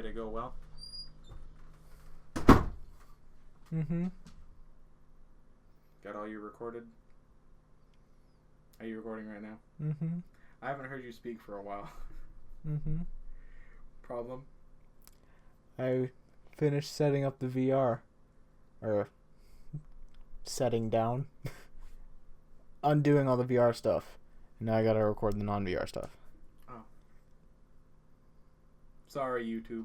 Did it go well? Mm-hmm. Got all you recorded? Are you recording right now? Mm-hmm. I haven't heard you speak for a while. Mm-hmm. Problem? I finished setting up the VR. Or setting down. Undoing all the VR stuff. And now I gotta record the non-VR stuff. Oh. Sorry, YouTube.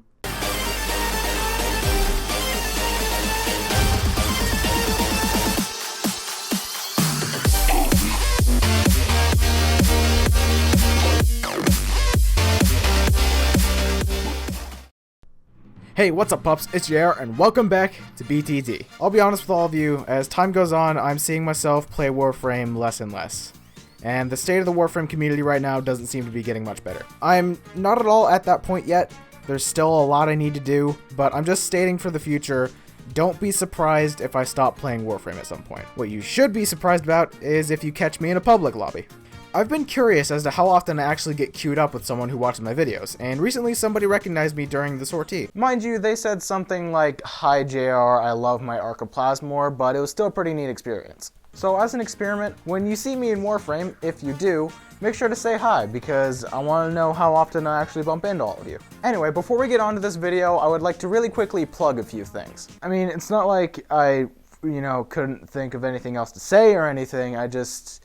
Hey, what's up, pups? It's JR, and welcome back to BTT. I'll be honest with all of you, as time goes on, I'm seeing myself play Warframe less and less. And the state of the Warframe community right now doesn't seem to be getting much better. I'm not at all at that point yet. There's still a lot I need to do, but I'm just stating for the future, don't be surprised if I stop playing Warframe at some point. What you should be surprised about is if you catch me in a public lobby. I've been curious as to how often I actually get queued up with someone who watches my videos, and recently somebody recognized me during the sortie. Mind you, they said something like, "Hi JR, I love my Arcoplasmor," but it was still a pretty neat experience. So as an experiment, when you see me in Warframe, if you do, make sure to say hi, because I want to know how often I actually bump into all of you. Anyway, before we get on to this video, I would like to really quickly plug a few things. I mean, it's not like I, couldn't think of anything else to say or anything, I just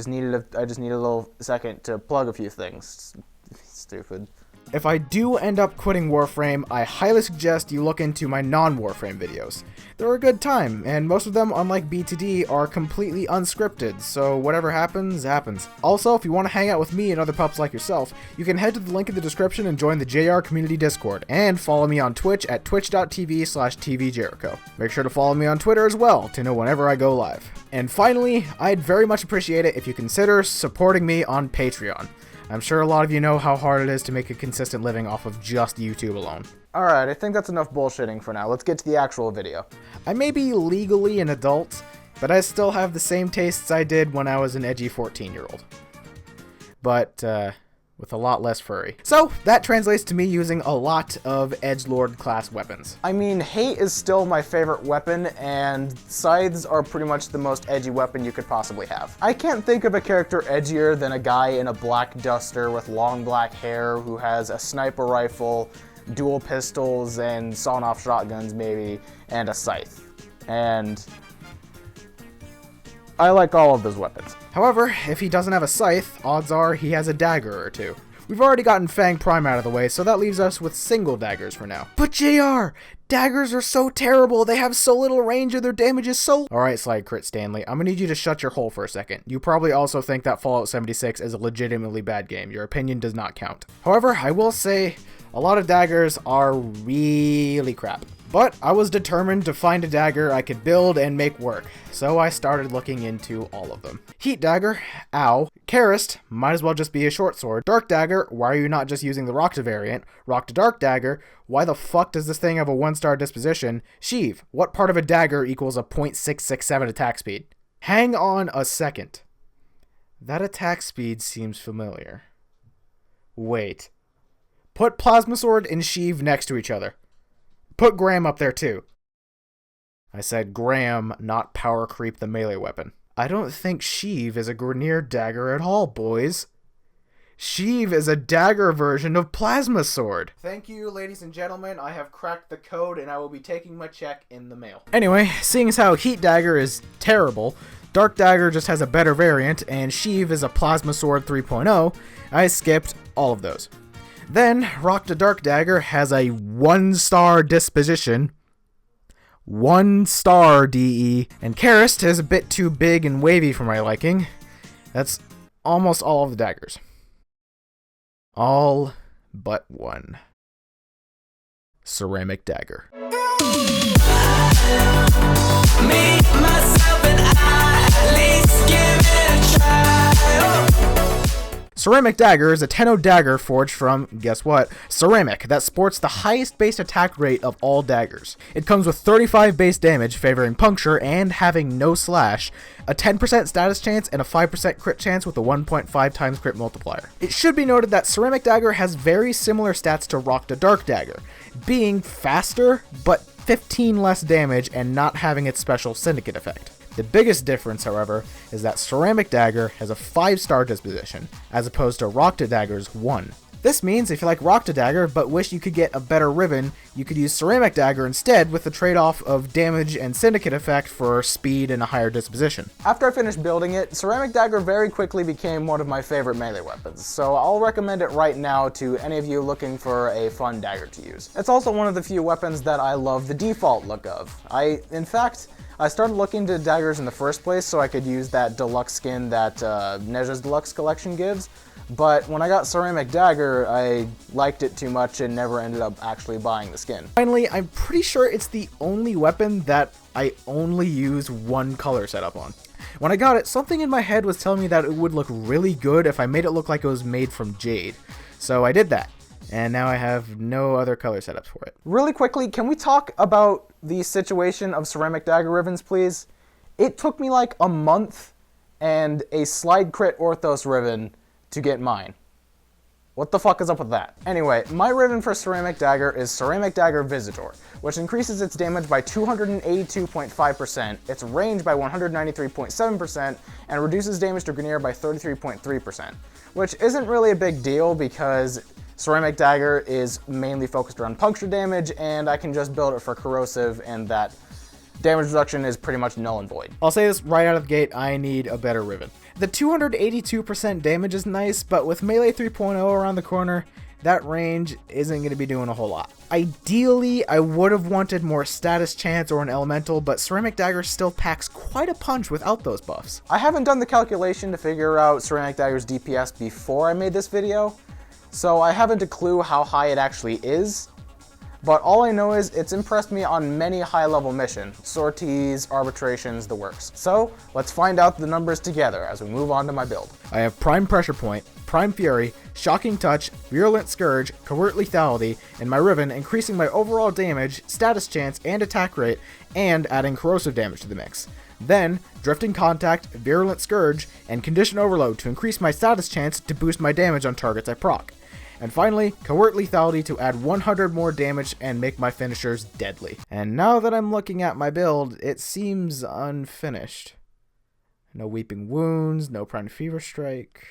needed a little second to plug a few things. Stupid. If I do end up quitting Warframe, I highly suggest you look into my non-Warframe videos. They're a good time, and most of them, unlike BTD, are completely unscripted, so whatever happens, happens. Also, if you want to hang out with me and other pups like yourself, you can head to the link in the description and join the JR Community Discord, and follow me on Twitch at twitch.tv/tvjericho. Make sure to follow me on Twitter as well to know whenever I go live. And finally, I'd very much appreciate it if you consider supporting me on Patreon. I'm sure a lot of you know how hard it is to make a consistent living off of just YouTube alone. Alright, I think that's enough bullshitting for now. Let's get to the actual video. I may be legally an adult, but I still have the same tastes I did when I was an edgy 14-year-old. But, with a lot less furry. So, that translates to me using a lot of edgelord class weapons. I mean, hate is still my favorite weapon, and scythes are pretty much the most edgy weapon you could possibly have. I can't think of a character edgier than a guy in a black duster with long black hair who has a sniper rifle, dual pistols, and sawn-off shotguns maybe, and a scythe. And I like all of those weapons. However, if he doesn't have a scythe, odds are he has a dagger or two. We've already gotten Fang Prime out of the way, so that leaves us with single daggers for now. But JR, daggers are so terrible, they have so little range and their damage is so— Alright, Slide Crit Stanley, I'm gonna need you to shut your hole for a second. You probably also think that Fallout 76 is a legitimately bad game. Your opinion does not count. However, I will say, a lot of daggers are really crap. But I was determined to find a dagger I could build and make work, so I started looking into all of them. Heat Dagger, ow. Karist, might as well just be a short sword. Dark Dagger, why are you not just using the Rock to variant? Rock to Dark Dagger, why the fuck does this thing have a 1-star disposition? Sheave, what part of a dagger equals a .667 attack speed? Hang on a second. That attack speed seems familiar. Wait. Put Plasma Sword and Sheave next to each other. Put Graham up there too. I said Graham, not Power Creep the melee weapon. I don't think Sheave is a Grineer dagger at all, boys. Sheave is a dagger version of Plasma Sword. Thank you, ladies and gentlemen. I have cracked the code and I will be taking my check in the mail. Anyway, seeing as how Heat Dagger is terrible, Dark Dagger just has a better variant, and Sheave is a Plasma Sword 3.0, I skipped all of those. Then, Rock to Dark Dagger has a 1-star disposition, 1-star DE, and Karist is a bit too big and wavy for my liking. That's almost all of the daggers. All but one. Ceramic Dagger. Me, myself, and I, at least give it a try. Ceramic Dagger is a Tenno dagger forged from, guess what, ceramic, that sports the highest base attack rate of all daggers. It comes with 35 base damage favoring puncture and having no slash, a 10% status chance, and a 5% crit chance with a 1.5 times crit multiplier. It should be noted that Ceramic Dagger has very similar stats to Raunek-ka Dark Dagger, being faster, but 15 less damage and not having its special syndicate effect. The biggest difference, however, is that Ceramic Dagger has a 5-star disposition, as opposed to Raunek-ka Dagger's 1. This means if you like Raunek-ka Dagger but wish you could get a better Riven, you could use Ceramic Dagger instead with the trade-off of damage and syndicate effect for speed and a higher disposition. After I finished building it, Ceramic Dagger very quickly became one of my favorite melee weapons, so I'll recommend it right now to any of you looking for a fun dagger to use. It's also one of the few weapons that I love the default look of. In fact, I started looking to daggers in the first place so I could use that deluxe skin that Nezha's Deluxe Collection gives, but when I got Ceramic Dagger, I liked it too much and never ended up actually buying the skin. Finally, I'm pretty sure it's the only weapon that I only use one color setup on. When I got it, something in my head was telling me that it would look really good if I made it look like it was made from Jade, so I did that. And now I have no other color setups for it. Really quickly, can we talk about the situation of Ceramic Dagger Rivens, please? It took me like a month and a slide crit Orthos Riven to get mine. What the fuck is up with that? Anyway, my Riven for Ceramic Dagger is Ceramic Dagger Visitor, which increases its damage by 282.5%, its range by 193.7%, and reduces damage to Grineer by 33.3%, which isn't really a big deal because Ceramic Dagger is mainly focused around puncture damage, and I can just build it for corrosive, and that damage reduction is pretty much null and void. I'll say this right out of the gate, I need a better Riven. The 282% damage is nice, but with Melee 3.0 around the corner, that range isn't going to be doing a whole lot. Ideally, I would have wanted more status chance or an elemental, but Ceramic Dagger still packs quite a punch without those buffs. I haven't done the calculation to figure out Ceramic Dagger's DPS before I made this video, so I haven't a clue how high it actually is, but all I know is it's impressed me on many high-level missions, sorties, arbitrations, the works. So let's find out the numbers together as we move on to my build. I have Prime Pressure Point, Prime Fury, Shocking Touch, Virulent Scourge, Covert Lethality, and my Riven, increasing my overall damage, status chance, and attack rate, and adding corrosive damage to the mix. Then, Drifting Contact, Virulent Scourge, and Condition Overload to increase my status chance to boost my damage on targets I proc. And finally, Covert Lethality to add 100 more damage and make my finishers deadly. And now that I'm looking at my build, it seems unfinished. No Weeping Wounds, no Prime Fever Strike.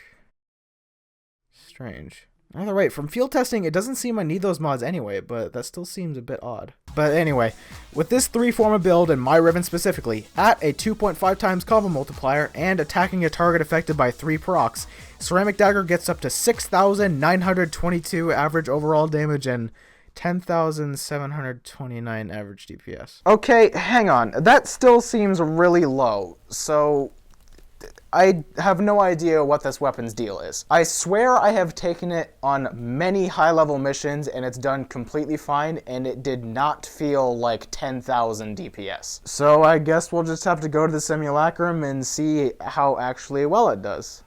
Strange. Either way, from field testing, it doesn't seem I need those mods anyway, but that still seems a bit odd. But anyway, with this 3-forma build and my Riven specifically, at a 2.5 times combo multiplier and attacking a target affected by 3 procs, Ceramic Dagger gets up to 6,922 average overall damage and 10,729 average DPS. Okay, hang on. That still seems really low, so I have no idea what this weapon's deal is. I swear I have taken it on many high-level missions and it's done completely fine, and it did not feel like 10,000 DPS. So I guess we'll just have to go to the Simulacrum and see how actually well it does.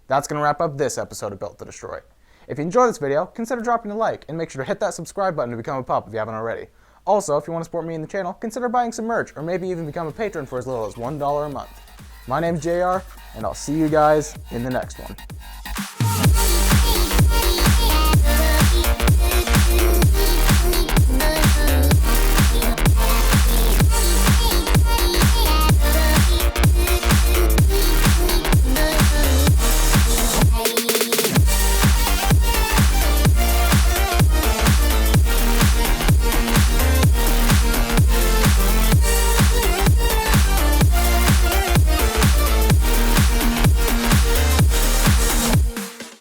That's going to wrap up this episode of Built to Destroy. If you enjoyed this video, consider dropping a like, and make sure to hit that subscribe button to become a pup if you haven't already. Also, if you want to support me and the channel, consider buying some merch, or maybe even become a patron for as little as $1 a month. My name's JR, and I'll see you guys in the next one.